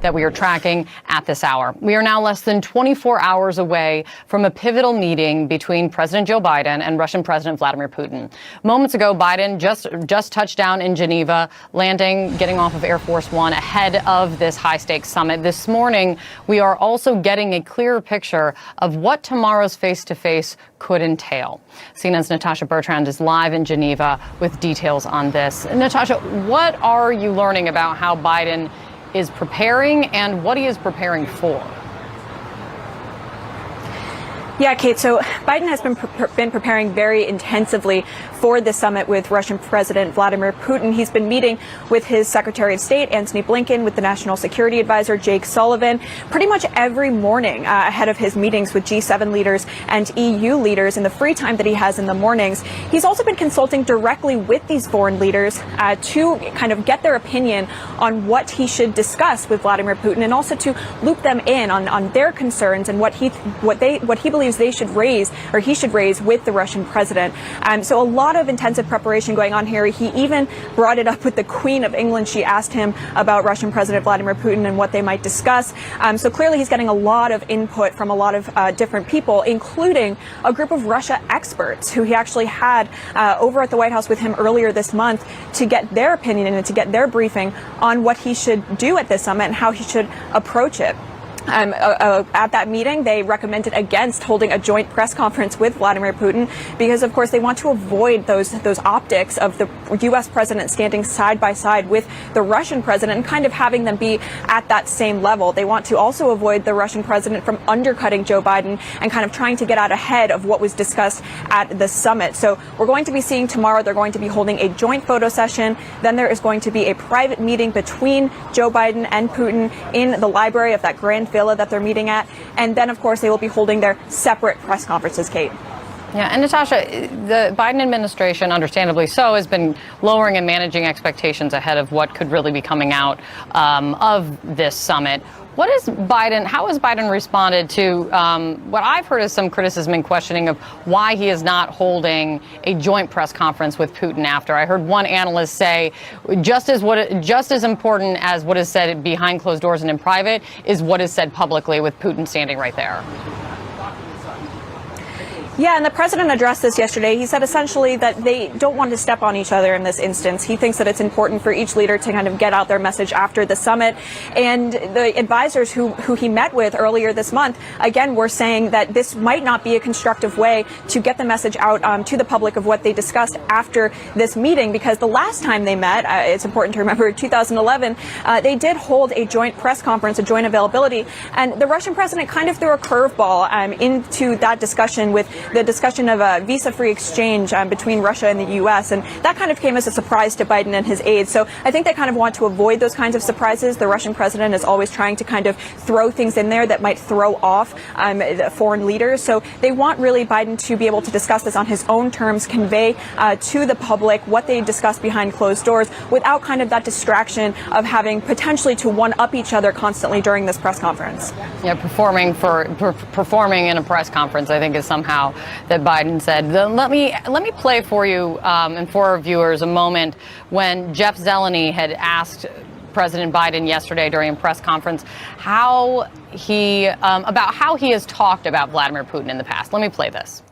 that we are tracking at this hour. We are now less than 24 hours away from a pivotal meeting between President Joe Biden and Russian President Vladimir Putin. Moments ago, Biden just touched down in Geneva, landing, getting off of Air Force One ahead of this high-stakes summit. This morning, we are also getting a clearer picture of what tomorrow's face-to-face could entail. CNN's Natasha Bertrand is live in Geneva with details on this. Natasha, what are you learning about how Biden is preparing and what he is preparing for? Yeah, Kate, so Biden has been preparing very intensively for the summit with Russian President Vladimir Putin. He's been meeting with his Secretary of State, Antony Blinken, with the National Security Advisor, Jake Sullivan, pretty much every morning ahead of his meetings with G7 leaders and EU leaders in the free time that he has in the mornings. He's also been consulting directly with these foreign leaders to kind of get their opinion on what he should discuss with Vladimir Putin, and also to loop them in on their concerns and what he believes they should raise, or he should raise, with the Russian president. So a lot of intensive preparation going on here. He even brought it up with the Queen of England. She asked him about Russian President Vladimir Putin and what they might discuss. So clearly he's getting a lot of input from a lot of different people, including a group of Russia experts who he actually had over at the White House with him earlier this month to get their opinion and to get their briefing on what he should do at this summit and how he should approach it. At that meeting, they recommended against holding a joint press conference with Vladimir Putin because, of course, they want to avoid those optics of the U.S. president standing side by side with the Russian president and kind of having them be at that same level. They want to also avoid the Russian president from undercutting Joe Biden and kind of trying to get out ahead of what was discussed at the summit. So we're going to be seeing tomorrow, they're going to be holding a joint photo session. Then there is going to be a private meeting between Joe Biden and Putin in the library of that grand villa that they're meeting at. And then, of course, they will be holding their separate press conferences, Kate. Yeah, and Natasha, the Biden administration, understandably so, has been lowering and managing expectations ahead of what could really be coming out of this summit. How has Biden responded to what I've heard is some criticism and questioning of why he is not holding a joint press conference with Putin after? I heard one analyst say just as important as what is said behind closed doors and in private is what is said publicly, with Putin standing right there. Yeah, and the president addressed this yesterday. He said essentially that they don't want to step on each other in this instance. He thinks that it's important for each leader to kind of get out their message after the summit. And the advisors who he met with earlier this month, again, were saying that this might not be a constructive way to get the message out to the public of what they discussed after this meeting, because the last time they met, it's important to remember, 2011, they did hold a joint press conference, a joint availability, and the Russian president kind of threw a curveball into that discussion with the discussion of a visa-free exchange between Russia and the U.S., and that kind of came as a surprise to Biden and his aides. So I think they kind of want to avoid those kinds of surprises. The Russian president is always trying to kind of throw things in there that might throw off the foreign leaders. So they want really Biden to be able to discuss this on his own terms, convey to the public what they discussed behind closed doors without kind of that distraction of having potentially to one-up each other constantly during this press conference. Yeah, performing in a press conference, I think, is somehow that Biden said. Let me play for you and for our viewers a moment when Jeff Zeleny had asked President Biden yesterday during a press conference about how he has talked about Vladimir Putin in the past. Let me play this.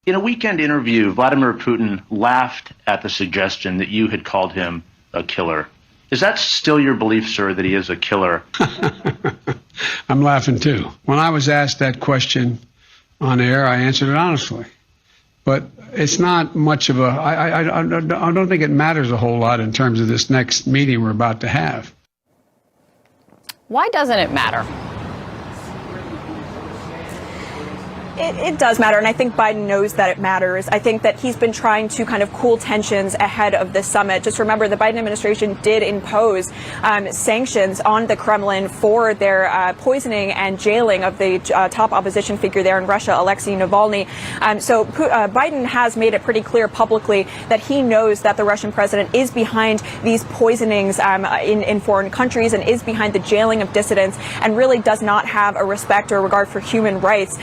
In a weekend interview, Vladimir Putin laughed at the suggestion that you had called him a killer. Is that still your belief, sir, that he is a killer? I'm laughing, too. When I was asked that question on air, I answered it honestly. But it's not much of I don't think it matters a whole lot in terms of this next meeting we're about to have. Why doesn't it matter? It does matter, and I think Biden knows that it matters. I think that he's been trying to kind of cool tensions ahead of this summit. Just remember, the Biden administration did impose sanctions on the Kremlin for their poisoning and jailing of the top opposition figure there in Russia, Alexei Navalny. So Biden has made it pretty clear publicly that he knows that the Russian president is behind these poisonings in foreign countries and is behind the jailing of dissidents and really does not have a respect or regard for human rights.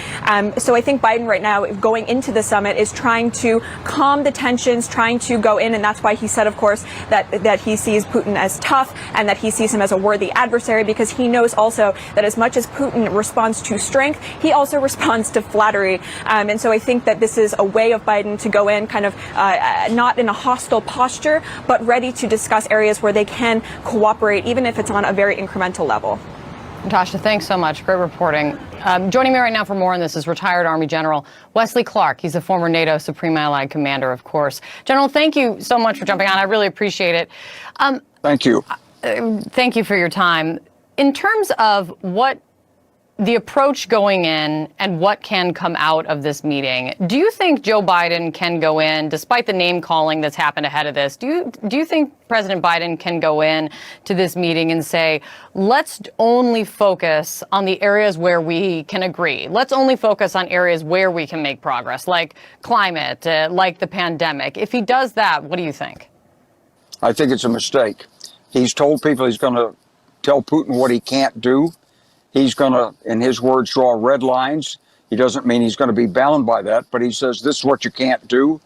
So I think Biden right now, going into the summit, is trying to calm the tensions, trying to go in, and that's why he said, of course, that he sees Putin as tough and that he sees him as a worthy adversary, because he knows also that as much as Putin responds to strength, he also responds to flattery. And so I think that this is a way of Biden to go in kind of not in a hostile posture, but ready to discuss areas where they can cooperate, even if it's on a very incremental level. Natasha, thanks so much. Great reporting. Joining me right now for more on this is retired Army General Wesley Clark. He's a former NATO Supreme Allied Commander, of course. General, thank you so much for jumping on. I really appreciate it. Thank you. Thank you for your time. In terms of what the approach going in and what can come out of this meeting, do you think Joe Biden can go in, despite the name calling that's happened ahead of this, do you think President Biden can go in to this meeting and say, let's only focus on the areas where we can agree. Let's only focus on areas where we can make progress, like climate, like the pandemic. If he does that, what do you think? I think it's a mistake. He's told people he's going to tell Putin what he can't do. He's going to, in his words, draw red lines. He doesn't mean he's going to be bound by that, but he says this is what you can't do.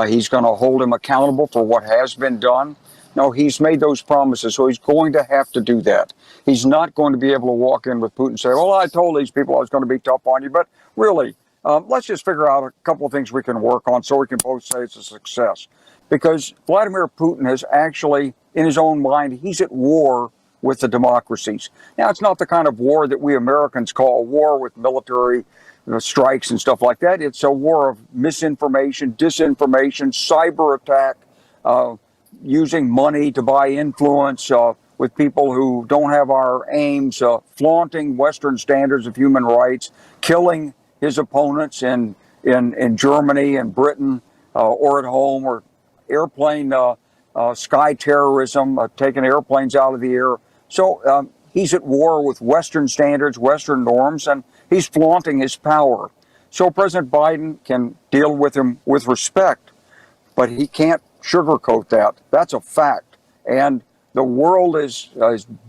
He's going to hold him accountable for what has been done. No, he's made those promises, so he's going to have to do that. He's not going to be able to walk in with Putin and say, well, I told these people I was going to be tough on you, but really, let's just figure out a couple of things we can work on so we can both say it's a success. Because Vladimir Putin has actually, in his own mind, he's at war with the democracies. Now, it's not the kind of war that we Americans call war with military strikes and stuff like that. It's a war of misinformation, disinformation, cyber attack, using money to buy influence with people who don't have our aims, flaunting Western standards of human rights, killing his opponents in Germany and Britain or at home, or airplane sky terrorism, taking airplanes out of the air. So he's at war with Western standards, Western norms, and he's flaunting his power. So President Biden can deal with him with respect, but he can't sugarcoat that. That's a fact. And the world is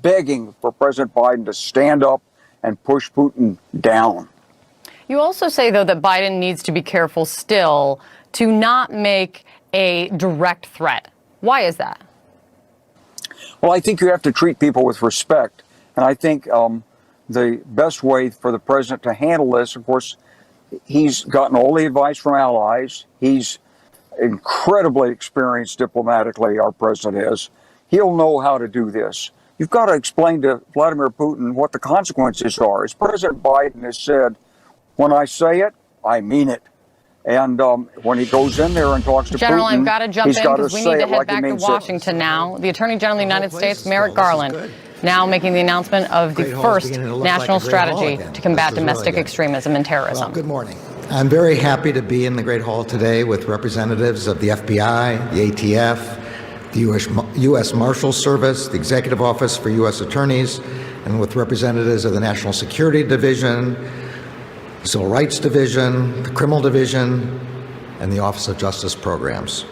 begging for President Biden to stand up and push Putin down. You also say, though, that Biden needs to be careful still to not make a direct threat. Why is that? Well, I think you have to treat people with respect. And I think the best way for the president to handle this, of course, he's gotten all the advice from allies. He's incredibly experienced diplomatically, our president is. He'll know how to do this. You've got to explain to Vladimir Putin what the consequences are. As President Biden has said, when I say it, I mean it. And when he goes in there and talks to General, Putin, I've got to jump in because we need to head back to Washington now. The Attorney General of the United States, Merrick Garland, now making the announcement of the first national strategy to combat domestic extremism and terrorism. Well, good morning. I'm very happy to be in the Great Hall today with representatives of the FBI, the ATF, the U.S. Marshals Service, the Executive Office for U.S. Attorneys, and with representatives of the National Security Division, Civil Rights Division, the Criminal Division, and the Office of Justice Programs.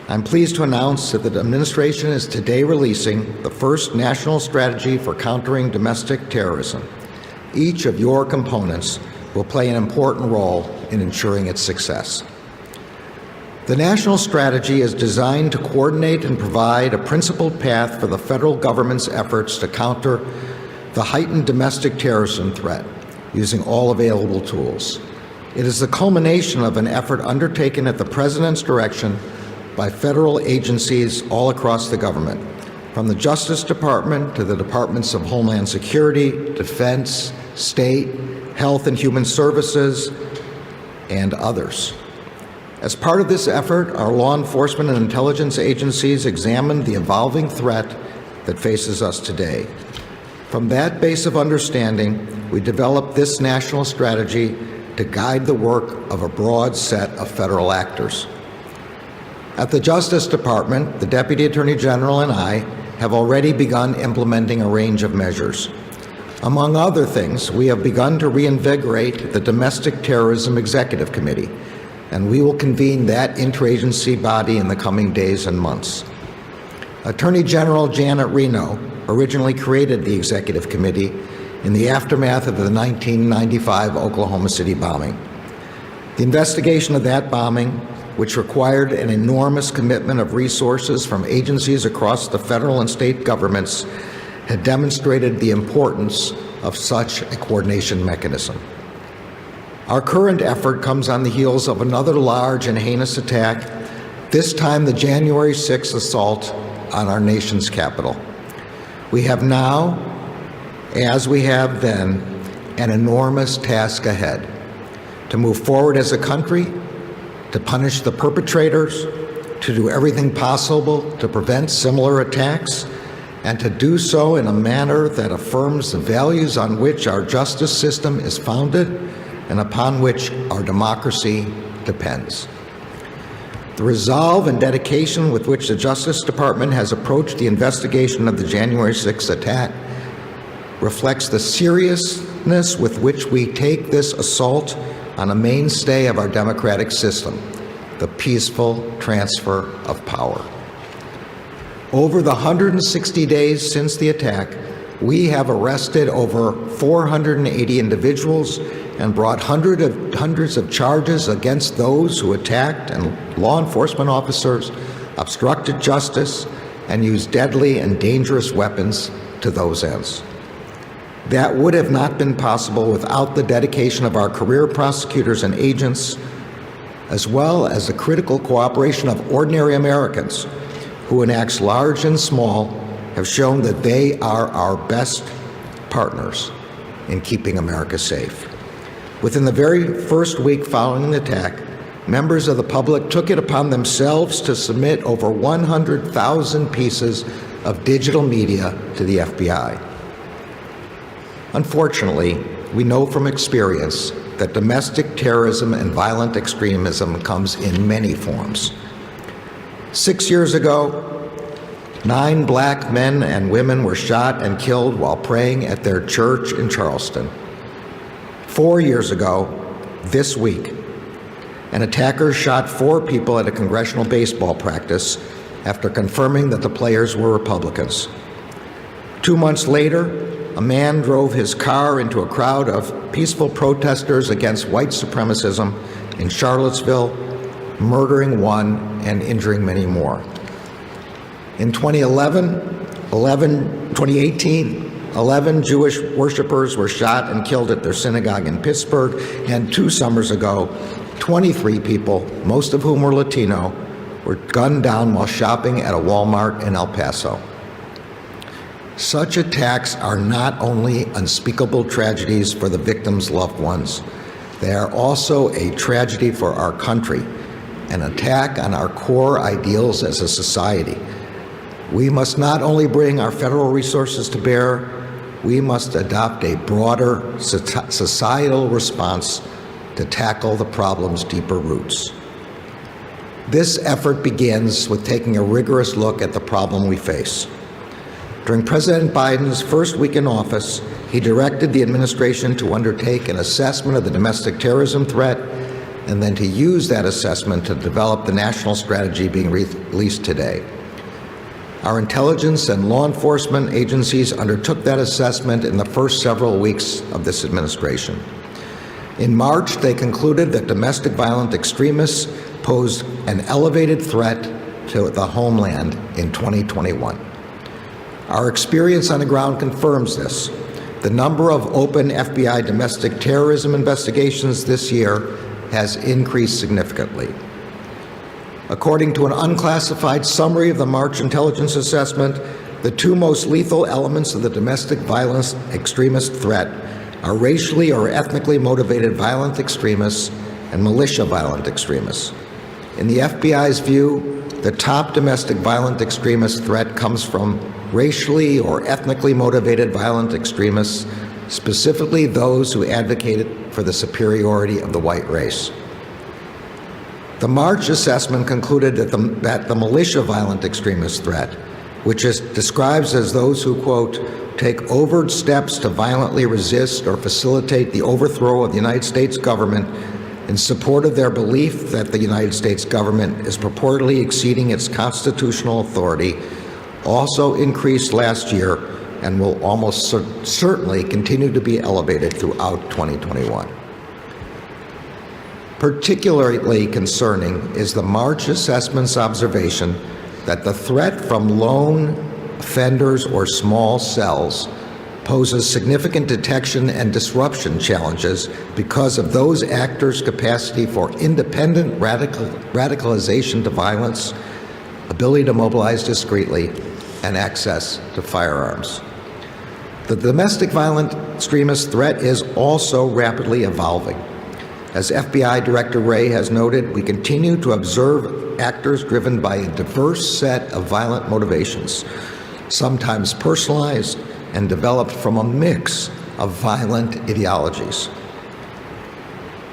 I'm pleased to announce that the administration is today releasing the first national strategy for countering domestic terrorism. Each of your components will play an important role in ensuring its success. The national strategy is designed to coordinate and provide a principled path for the federal government's efforts to counter the heightened domestic terrorism threat using all available tools. It is the culmination of an effort undertaken at the President's direction by federal agencies all across the government, from the Justice Department to the Departments of Homeland Security, Defense, State, Health and Human Services, and others. As part of this effort, our law enforcement and intelligence agencies examined the evolving threat that faces us today. From that base of understanding, we developed this national strategy to guide the work of a broad set of federal actors. At the Justice Department, the Deputy Attorney General and I have already begun implementing a range of measures. Among other things, we have begun to reinvigorate the Domestic Terrorism Executive Committee, and we will convene that interagency body in the coming days and months. Attorney General Janet Reno originally created the Executive Committee in the aftermath of the 1995 Oklahoma City bombing. The investigation of that bombing, which required an enormous commitment of resources from agencies across the federal and state governments, had demonstrated the importance of such a coordination mechanism. Our current effort comes on the heels of another large and heinous attack, this time the January 6th assault on our nation's capital. We have now, as we have then, an enormous task ahead: to move forward as a country, to punish the perpetrators, to do everything possible to prevent similar attacks, and to do so in a manner that affirms the values on which our justice system is founded and upon which our democracy depends. The resolve and dedication with which the Justice Department has approached the investigation of the January 6th attack reflects the seriousness with which we take this assault on a mainstay of our democratic system, the peaceful transfer of power. Over the 160 days since the attack, we have arrested over 480 individuals and brought hundreds of charges against those who attacked and law enforcement officers, obstructed justice, and used deadly and dangerous weapons to those ends. That would have not been possible without the dedication of our career prosecutors and agents, as well as the critical cooperation of ordinary Americans who, in acts large and small, have shown that they are our best partners in keeping America safe. Within the very first week following the attack, members of the public took it upon themselves to submit over 100,000 pieces of digital media to the FBI. Unfortunately, we know from experience that domestic terrorism and violent extremism comes in many forms. 6 years ago, 9 black men and women were shot and killed while praying at their church in Charleston. 4 years ago, this week, an attacker shot 4 people at a congressional baseball practice after confirming that the players were Republicans. 2 months later, a man drove his car into a crowd of peaceful protesters against white supremacism in Charlottesville, murdering 1 and injuring many more. In 2018, 11 Jewish worshipers were shot and killed at their synagogue in Pittsburgh, and 2 summers ago, 23 people, most of whom were Latino, were gunned down while shopping at a Walmart in El Paso. Such attacks are not only unspeakable tragedies for the victims' loved ones, they are also a tragedy for our country, an attack on our core ideals as a society. We must not only bring our federal resources to bear, we must adopt a broader societal response to tackle the problem's deeper roots. This effort begins with taking a rigorous look at the problem we face. During President Biden's first week in office, he directed the administration to undertake an assessment of the domestic terrorism threat and then to use that assessment to develop the national strategy being released today. Our intelligence and law enforcement agencies undertook that assessment in the first several weeks of this administration. In March, they concluded that domestic violent extremists posed an elevated threat to the homeland in 2021. Our experience on the ground confirms this. The number of open FBI domestic terrorism investigations this year has increased significantly. According to an unclassified summary of the March intelligence assessment, the 2 most lethal elements of the domestic violence extremist threat are racially or ethnically motivated violent extremists and militia violent extremists. In the FBI's view, the top domestic violent extremist threat comes from racially or ethnically motivated violent extremists, specifically those who advocated for the superiority of the white race. The March assessment concluded that the militia violent extremist threat, which is describes as those who, quote, take overt steps to violently resist or facilitate the overthrow of the United States government in support of their belief that the United States government is purportedly exceeding its constitutional authority, also increased last year and will almost certainly continue to be elevated throughout 2021. Particularly concerning is the March assessment's observation that the threat from lone offenders or small cells poses significant detection and disruption challenges because of those actors' capacity for independent radicalization to violence, ability to mobilize discreetly, and access to firearms. The domestic violent extremist threat is also rapidly evolving. As FBI Director Wray has noted, we continue to observe actors driven by a diverse set of violent motivations, sometimes personalized and developed from a mix of violent ideologies.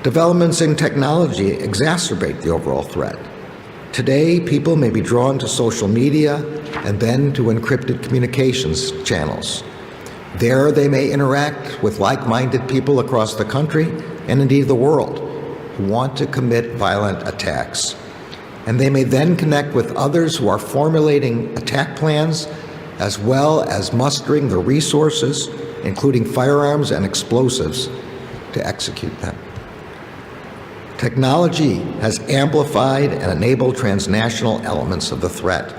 Developments in technology exacerbate the overall threat. Today, people may be drawn to social media and then to encrypted communications channels. There, they may interact with like-minded people across the country and indeed the world who want to commit violent attacks. And they may then connect with others who are formulating attack plans as well as mustering the resources, including firearms and explosives, to execute them. Technology has amplified and enabled transnational elements of the threat.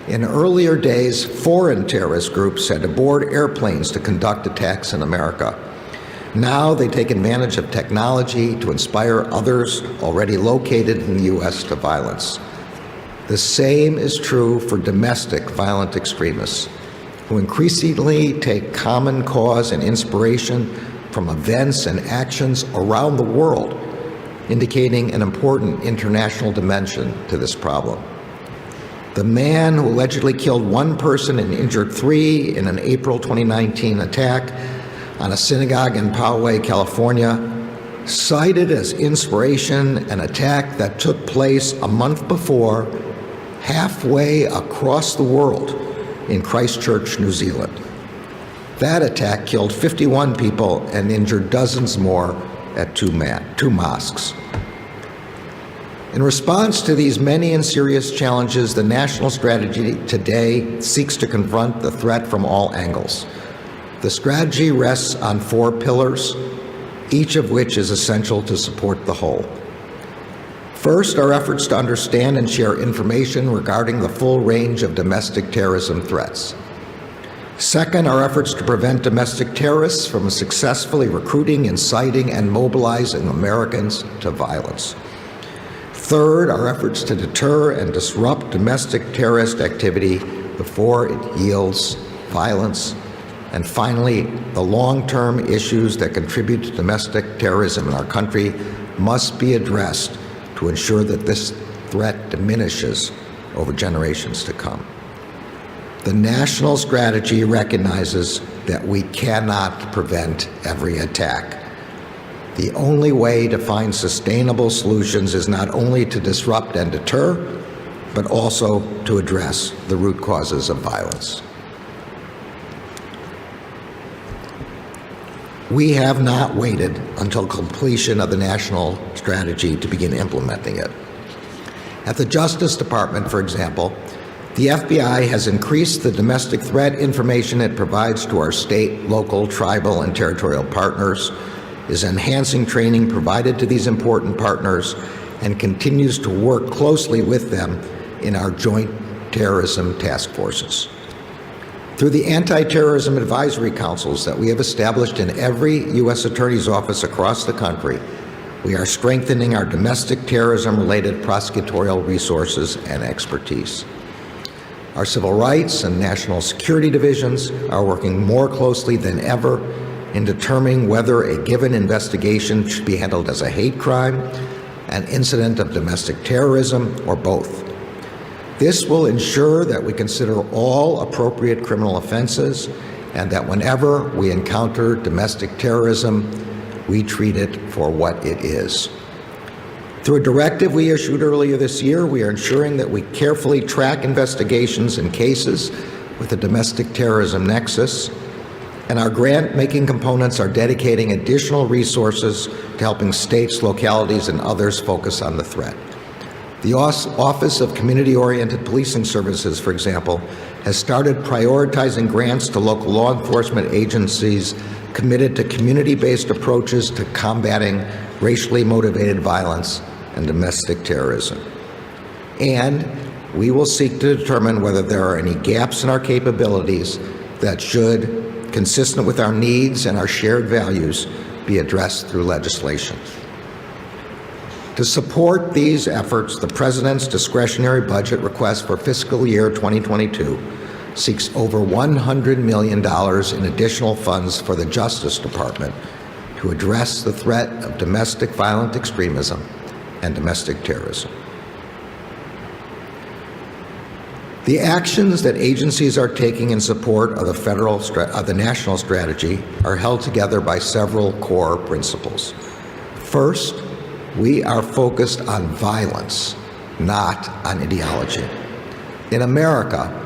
In earlier days, foreign terrorist groups had to board airplanes to conduct attacks in America. Now they take advantage of technology to inspire others already located in the U.S. to violence. The same is true for domestic violent extremists, who increasingly take common cause and inspiration from events and actions around the world, indicating an important international dimension to this problem. The man who allegedly killed one person and injured three in an April 2019 attack on a synagogue in Poway, California, cited as inspiration an attack that took place a month before halfway across the world in Christchurch, New Zealand. That attack killed 51 people and injured dozens more at two mosques. In response to these many and serious challenges, the national strategy today seeks to confront the threat from all angles. The strategy rests on 4 pillars, each of which is essential to support the whole. First, our efforts to understand and share information regarding the full range of domestic terrorism threats. Second, our efforts to prevent domestic terrorists from successfully recruiting, inciting, and mobilizing Americans to violence. Third, our efforts to deter and disrupt domestic terrorist activity before it yields violence. And finally, the long-term issues that contribute to domestic terrorism in our country must be addressed to ensure that this threat diminishes over generations to come. The national strategy recognizes that we cannot prevent every attack. The only way to find sustainable solutions is not only to disrupt and deter, but also to address the root causes of violence. We have not waited until completion of the national strategy to begin implementing it. At the Justice Department, for example, the FBI has increased the domestic threat information it provides to our state, local, tribal, and territorial partners, is enhancing training provided to these important partners, and continues to work closely with them in our joint terrorism task forces. Through the anti-terrorism advisory councils that we have established in every U.S. Attorney's office across the country, we are strengthening our domestic terrorism-related prosecutorial resources and expertise. Our civil rights and national security divisions are working more closely than ever in determining whether a given investigation should be handled as a hate crime, an incident of domestic terrorism, or both. This will ensure that we consider all appropriate criminal offenses and that whenever we encounter domestic terrorism, we treat it for what it is. Through a directive we issued earlier this year, we are ensuring that we carefully track investigations in cases with a domestic terrorism nexus, and our grant-making components are dedicating additional resources to helping states, localities, and others focus on the threat. The Office of Community-Oriented Policing Services, for example, has started prioritizing grants to local law enforcement agencies committed to community-based approaches to combating racially motivated violence and domestic terrorism. And we will seek to determine whether there are any gaps in our capabilities that should, consistent with our needs and our shared values, be addressed through legislation. To support these efforts, the President's discretionary budget request for fiscal year 2022 seeks over $100 million in additional funds for the Justice Department to address the threat of domestic violent extremism and domestic terrorism. The actions that agencies are taking in support of the national strategy are held together by several core principles. First, we are focused on violence, not on ideology. In America,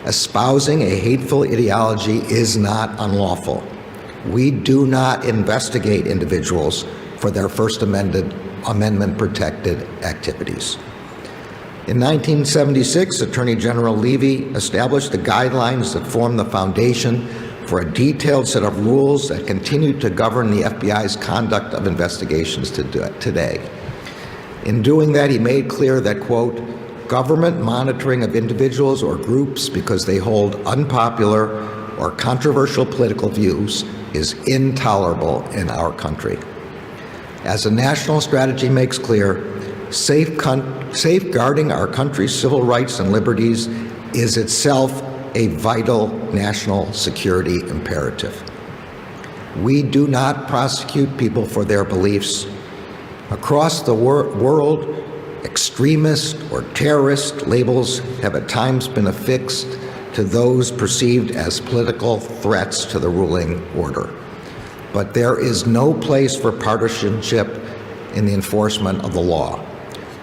espousing a hateful ideology is not unlawful. We do not investigate individuals for their First Amendment protected activities. In 1976, Attorney General Levy established the guidelines that form the foundation for a detailed set of rules that continue to govern the FBI's conduct of investigations today. In doing that, he made clear that, quote, government monitoring of individuals or groups because they hold unpopular or controversial political views is intolerable in our country. As the national strategy makes clear, safeguarding our country's civil rights and liberties is itself a vital national security imperative. We do not prosecute people for their beliefs. Across the world, extremist or terrorist labels have at times been affixed to those perceived as political threats to the ruling order. But there is no place for partisanship in the enforcement of the law.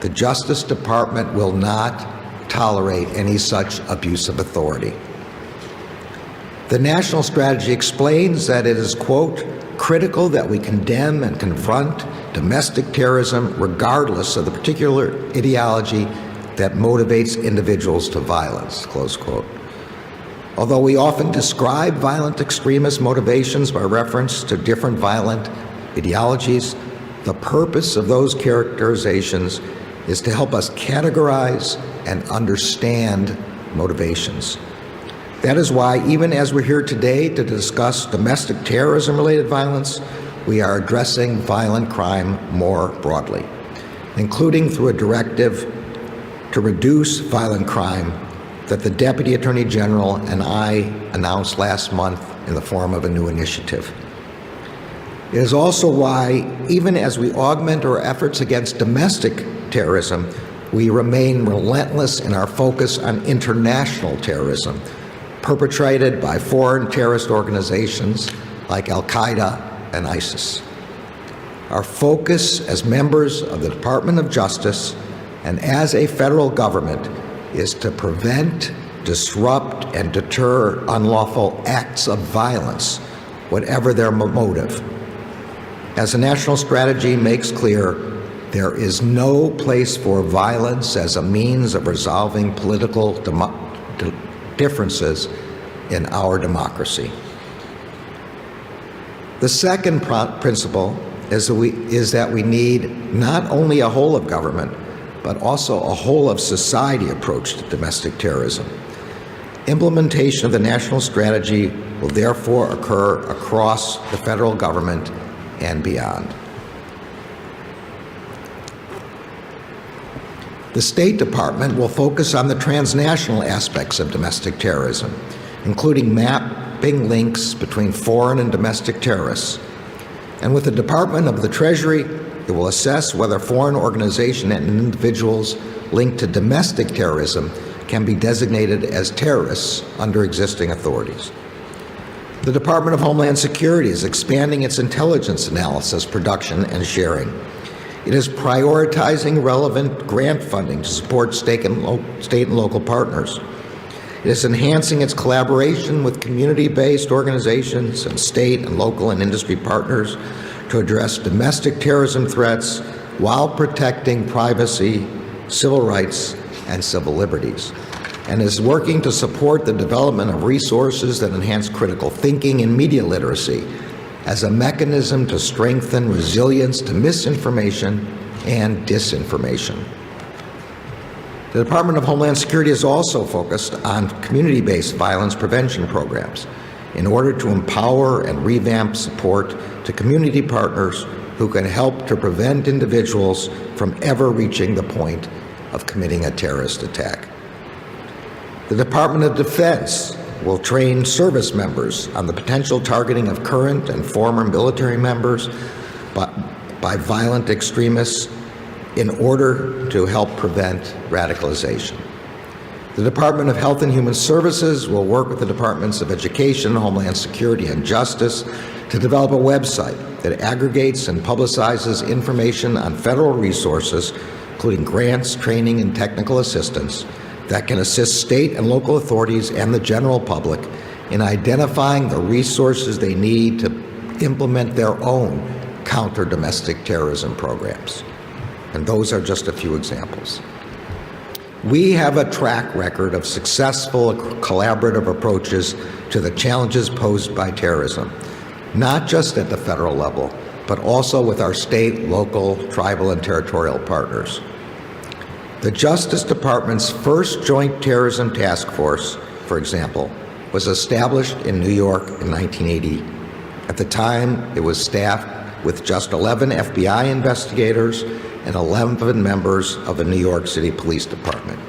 The Justice Department will not tolerate any such abuse of authority. The national strategy explains that it is, quote, critical that we condemn and confront domestic terrorism regardless of the particular ideology that motivates individuals to violence, close quote. Although we often describe violent extremist motivations by reference to different violent ideologies, the purpose of those characterizations is to help us categorize and understand motivations. That is why, even as we're here today to discuss domestic terrorism-related violence, we are addressing violent crime more broadly, including through a directive to reduce violent crime that the Deputy Attorney General and I announced last month in the form of a new initiative. It is also why, even as we augment our efforts against domestic terrorism, we remain relentless in our focus on international terrorism, perpetrated by foreign terrorist organizations like Al-Qaeda and ISIS. Our focus as members of the Department of Justice and as a federal government is to prevent, disrupt, and deter unlawful acts of violence, whatever their motive. As the national strategy makes clear, there is no place for violence as a means of resolving political differences in our democracy. The second principle is that we need not only a whole of government, but also a whole of society approach to domestic terrorism. Implementation of the national strategy will therefore occur across the federal government and beyond. The State Department will focus on the transnational aspects of domestic terrorism, including mapping links between foreign and domestic terrorists. And with the Department of the Treasury, it will assess whether foreign organizations and individuals linked to domestic terrorism can be designated as terrorists under existing authorities. The Department of Homeland Security is expanding its intelligence analysis, production, and sharing. It is prioritizing relevant grant funding to support state and local partners. It is enhancing its collaboration with community-based organizations and state and local and industry partners to address domestic terrorism threats while protecting privacy, civil rights, and civil liberties. and is working to support the development of resources that enhance critical thinking and media literacy as a mechanism to strengthen resilience to misinformation and disinformation. The Department of Homeland Security is also focused on community-based violence prevention programs in order to empower and revamp support to community partners who can help to prevent individuals from ever reaching the point of committing a terrorist attack. The Department of Defense will train service members on the potential targeting of current and former military members by violent extremists in order to help prevent radicalization. The Department of Health and Human Services will work with the Departments of Education, Homeland Security, and Justice to develop a website that aggregates and publicizes information on federal resources, including grants, training, and technical assistance, that can assist state and local authorities and the general public in identifying the resources they need to implement their own counter-domestic terrorism programs. And those are just a few examples. We have a track record of successful collaborative approaches to the challenges posed by terrorism, not just at the federal level, but also with our state, local, tribal, and territorial partners. The Justice Department's first Joint Terrorism Task Force, for example, was established in New York in 1980. At the time, it was staffed with just 11 FBI investigators and 11 members of the New York City Police Department.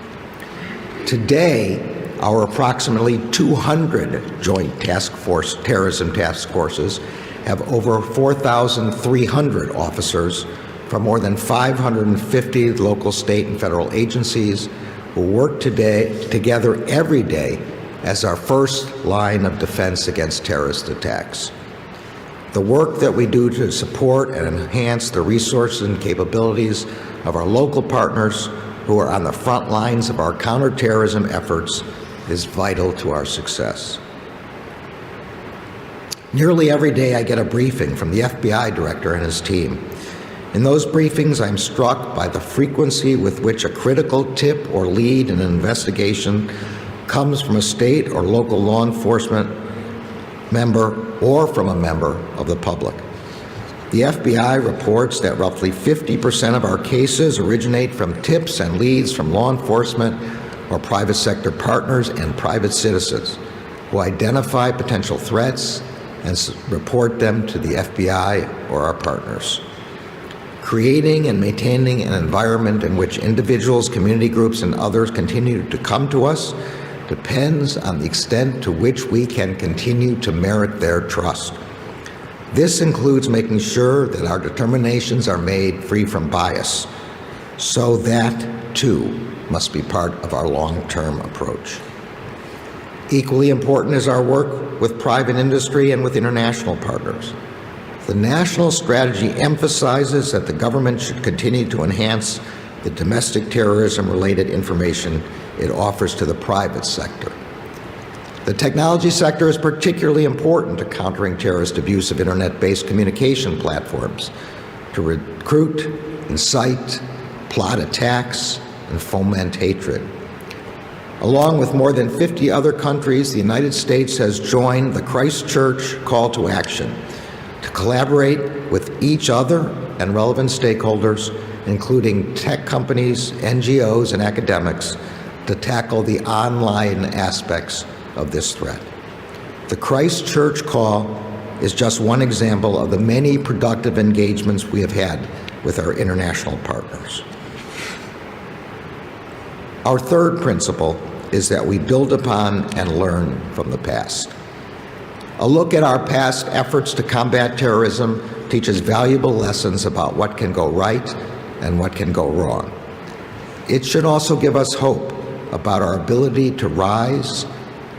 Today, our approximately 200 Joint Terrorism Task Forces have over 4,300 officers from more than 550 local, state, and federal agencies who work together every day as our first line of defense against terrorist attacks. The work that we do to support and enhance the resources and capabilities of our local partners who are on the front lines of our counterterrorism efforts is vital to our success. Nearly every day I get a briefing from the FBI director and his team. In those briefings, I'm struck by the frequency with which a critical tip or lead in an investigation comes from a state or local law enforcement member or from a member of the public. The FBI reports that roughly 50% of our cases originate from tips and leads from law enforcement or private sector partners and private citizens who identify potential threats and report them to the FBI or our partners. Creating and maintaining an environment in which individuals, community groups, and others continue to come to us depends on the extent to which we can continue to merit their trust. This includes making sure that our determinations are made free from bias, so that, too, must be part of our long-term approach. Equally important is our work with private industry and with international partners. The national strategy emphasizes that the government should continue to enhance the domestic terrorism-related information it offers to the private sector. The technology sector is particularly important to countering terrorist abuse of internet-based communication platforms to recruit, incite, plot attacks, and foment hatred. Along with more than 50 other countries, the United States has joined the Christchurch call to action to collaborate with each other and relevant stakeholders, including tech companies, NGOs, and academics, to tackle the online aspects of this threat. The Christchurch call is just one example of the many productive engagements we have had with our international partners. Our third principle is that we build upon and learn from the past. A look at our past efforts to combat terrorism teaches valuable lessons about what can go right and what can go wrong. It should also give us hope about our ability to rise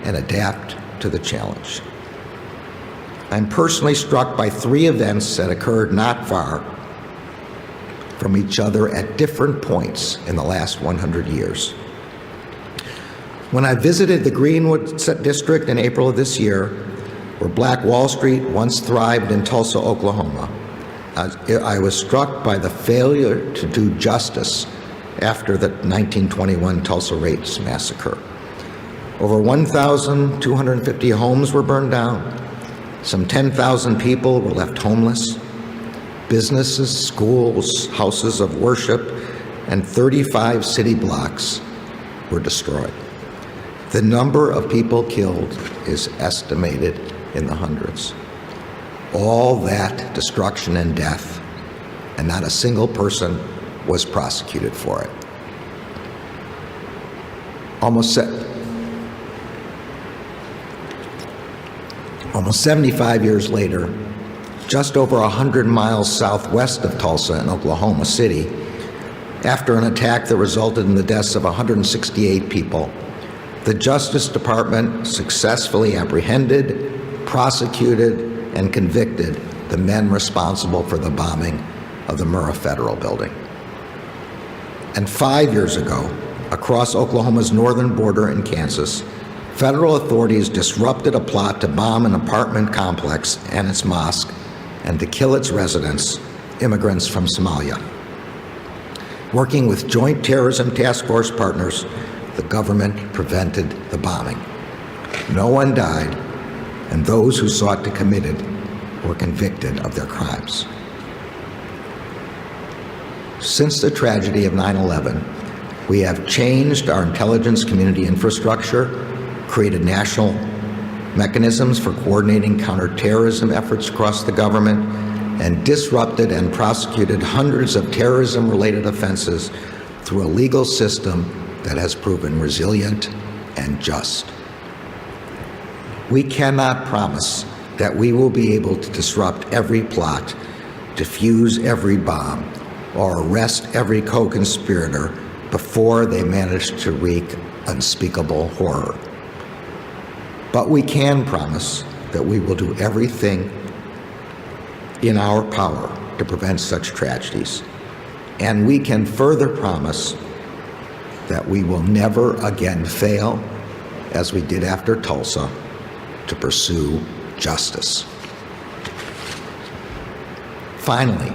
and adapt to the challenge. I'm personally struck by 3 events that occurred not far from each other at different points in the last 100 years. When I visited the Greenwood district in April of this year, where Black Wall Street once thrived in Tulsa, Oklahoma, I was struck by the failure to do justice after the 1921 Tulsa Race Massacre. Over 1,250 homes were burned down. Some 10,000 people were left homeless. Businesses, schools, houses of worship, and 35 city blocks were destroyed. The number of people killed is estimated in the hundreds. All that destruction and death, and not a single person was prosecuted for it. Almost 75 years later, just over 100 miles southwest of Tulsa in Oklahoma City, after an attack that resulted in the deaths of 168 people, the Justice Department successfully apprehended, prosecuted, and convicted the men responsible for the bombing of the Murrah Federal Building. And 5 years ago, across Oklahoma's northern border in Kansas, federal authorities disrupted a plot to bomb an apartment complex and its mosque and to kill its residents, immigrants from Somalia. Working with Joint Terrorism Task Force partners, the government prevented the bombing. No one died, and those who sought to commit it were convicted of their crimes. Since the tragedy of 9/11, we have changed our intelligence community infrastructure, created national mechanisms for coordinating counterterrorism efforts across the government, and disrupted and prosecuted hundreds of terrorism-related offenses through a legal system that has proven resilient and just. We cannot promise that we will be able to disrupt every plot, defuse every bomb, or arrest every co-conspirator before they manage to wreak unspeakable horror. But we can promise that we will do everything in our power to prevent such tragedies. And we can further promise that we will never again fail, as we did after Tulsa, to pursue justice. Finally,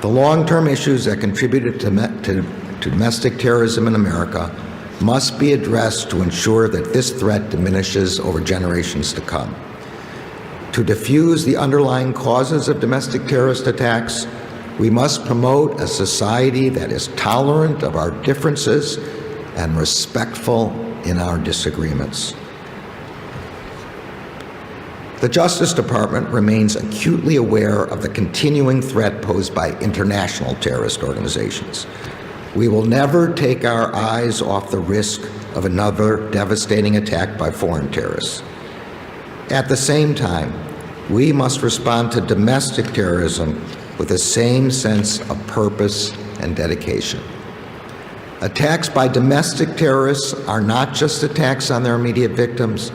the long-term issues that contributed to domestic terrorism in America must be addressed to ensure that this threat diminishes over generations to come. To diffuse the underlying causes of domestic terrorist attacks, we must promote a society that is tolerant of our differences and respectful in our disagreements. The Justice Department remains acutely aware of the continuing threat posed by international terrorist organizations. We will never take our eyes off the risk of another devastating attack by foreign terrorists. At the same time, we must respond to domestic terrorism with the same sense of purpose and dedication. Attacks by domestic terrorists are not just attacks on their immediate victims,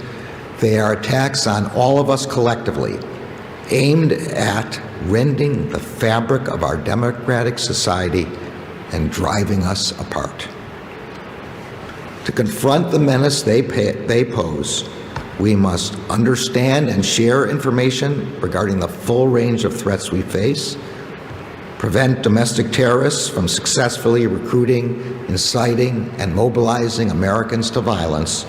they are attacks on all of us collectively, aimed at rending the fabric of our democratic society and driving us apart. To confront the menace they pose, we must understand and share information regarding the full range of threats we face, prevent domestic terrorists from successfully recruiting, inciting, and mobilizing Americans to violence,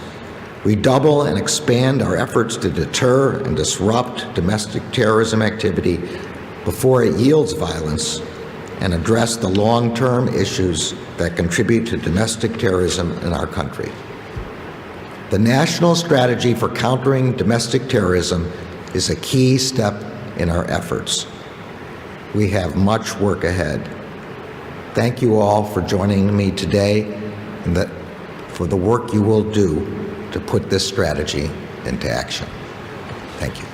redouble and expand our efforts to deter and disrupt domestic terrorism activity before it yields violence, and address the long-term issues that contribute to domestic terrorism in our country. The National Strategy for Countering Domestic Terrorism is a key step in our efforts. We have much work ahead. Thank you all for joining me today and for the work you will do to put this strategy into action. Thank you.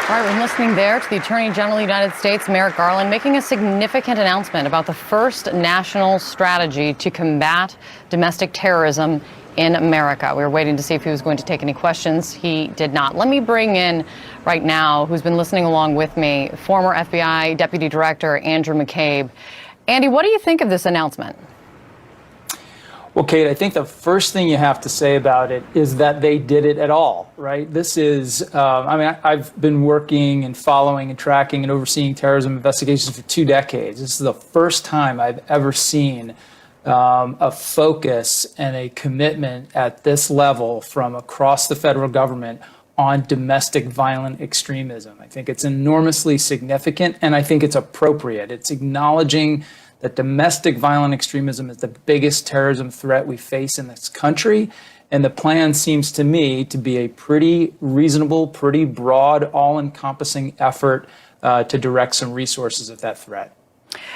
All right, we're listening there to the Attorney General of the United States, Merrick Garland, making a significant announcement about the first national strategy to combat domestic terrorism in America. We were waiting to see if he was going to take any questions. He did not. Let me bring in right now, who's been listening along with me, former FBI Deputy Director Andrew McCabe. Andy, what do you think of this announcement? Well, Kate, I think the first thing you have to say about it is that they did it at all, right? This is, I've been working and following and tracking and overseeing terrorism investigations for 2 decades. This is the first time I've ever seen a focus and a commitment at this level from across the federal government on domestic violent extremism. I think it's enormously significant, and I think it's appropriate. It's acknowledging that domestic violent extremism is the biggest terrorism threat we face in this country. And the plan seems to me to be a pretty reasonable, pretty broad, all-encompassing effort to direct some resources at that threat.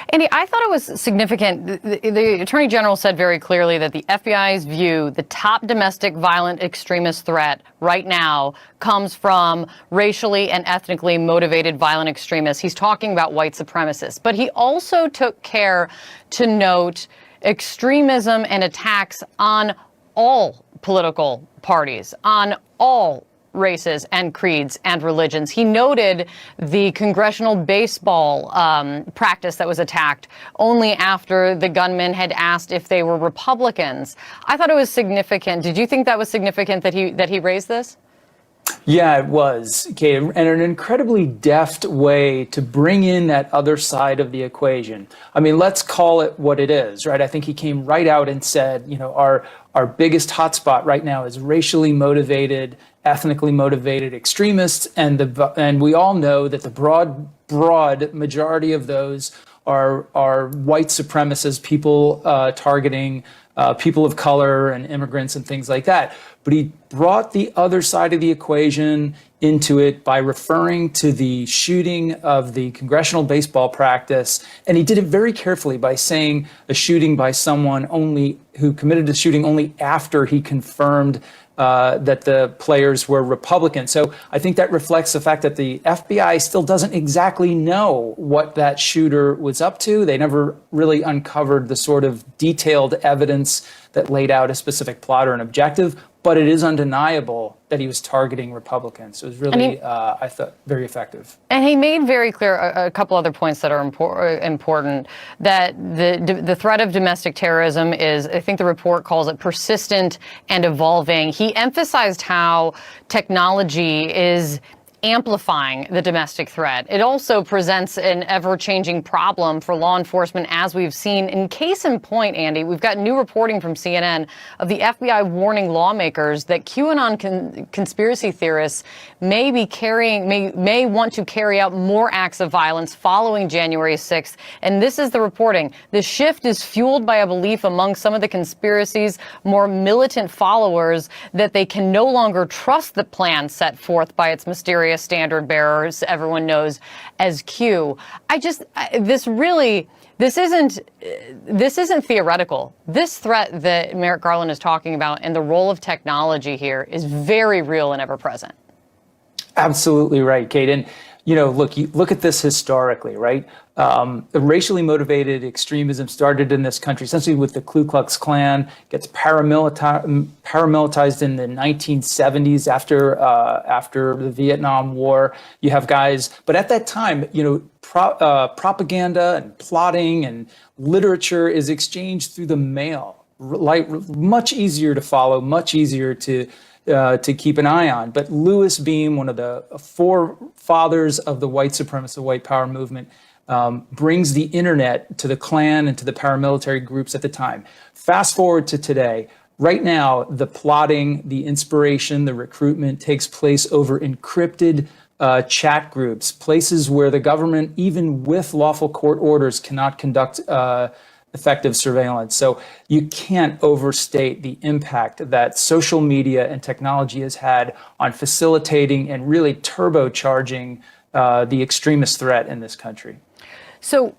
Andy, I thought it was significant. The Attorney General said very clearly that the FBI's view, the top domestic violent extremist threat right now comes from racially and ethnically motivated violent extremists. He's talking about white supremacists. But he also took care to note extremism and attacks on all political parties, on all races and creeds and religions. He noted the congressional baseball practice that was attacked only after the gunman had asked if they were Republicans. I thought it was significant. Did you think that was significant that he raised this? Yeah, it was, Kate, and an incredibly deft way to bring in that other side of the equation. I mean, let's call it what it is, right? I think he came right out and said, you know, our biggest hotspot right now is racially motivated, ethnically motivated extremists, and we all know that the broad majority of those are white supremacists, people targeting people of color and immigrants and things like that. But he brought the other side of the equation into it by referring to the shooting of the congressional baseball practice. And he did it very carefully by saying a shooting by someone only who committed the shooting only after he confirmed that the players were Republican. So I think that reflects the fact that the FBI still doesn't exactly know what that shooter was up to. They never really uncovered the sort of detailed evidence that laid out a specific plot or an objective. But it is undeniable that he was targeting Republicans. So it was really, I thought, very effective. And he made very clear a couple other points that are important, that the threat of domestic terrorism is, I think the report calls it persistent and evolving. He emphasized how technology is amplifying the domestic threat. It also presents an ever-changing problem for law enforcement, as we've seen. In case in point, Andy, we've got new reporting from CNN of the FBI warning lawmakers that QAnon conspiracy theorists may want to carry out more acts of violence following January 6th. And this is the reporting. The shift is fueled by a belief among some of the conspiracy's more militant followers that they can no longer trust the plan set forth by its mysterious standard bearers, everyone knows as Q. This isn't theoretical. This threat that Merrick Garland is talking about and the role of technology here is very real and ever present. Absolutely right, Kate. And look at this historically, right? The racially motivated extremism started in this country essentially with the Ku Klux Klan, gets paramilitarized in the 1970s after the Vietnam War. You have guys, but at that time, propaganda and plotting and literature is exchanged through the mail, like much easier to follow, much easier to keep an eye on. But Louis Beam, one of the forefathers of the white supremacist, white power movement, brings the internet to the Klan and to the paramilitary groups at the time. Fast forward to today. Right now, the plotting, the inspiration, the recruitment takes place over encrypted chat groups, places where the government, even with lawful court orders, cannot conduct effective surveillance. So you can't overstate the impact that social media and technology has had on facilitating and really turbocharging the extremist threat in this country. So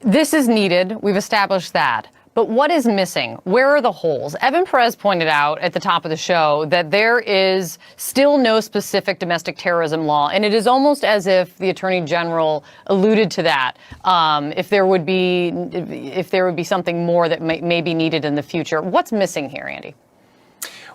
this is needed. We've established that. But what is missing? Where are the holes? Evan Perez pointed out at the top of the show that there is still no specific domestic terrorism law, and it is almost as if the Attorney General alluded to that. If there would be something more that may be needed in the future. What's missing here, Andy?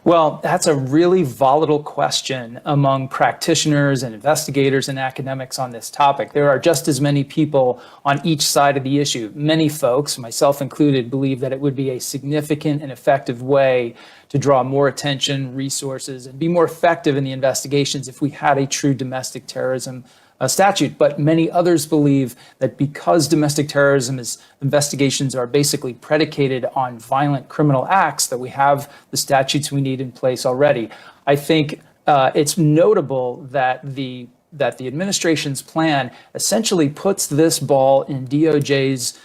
Well, that's a really volatile question among practitioners and investigators and academics on this topic. There are just as many people on each side of the issue. Many folks, myself included, believe that it would be a significant and effective way to draw more attention, resources, and be more effective in the investigations if we had a true domestic terrorism statute. But many others believe that because domestic terrorism investigations are basically predicated on violent criminal acts, that we have the statutes we need in place already. I think it's notable that the administration's plan essentially puts this ball in DOJ's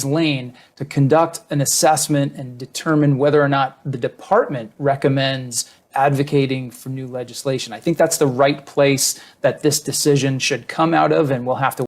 lane to conduct an assessment and determine whether or not the department recommends advocating for new legislation. I think that's the right place that this decision should come out of, and we'll have to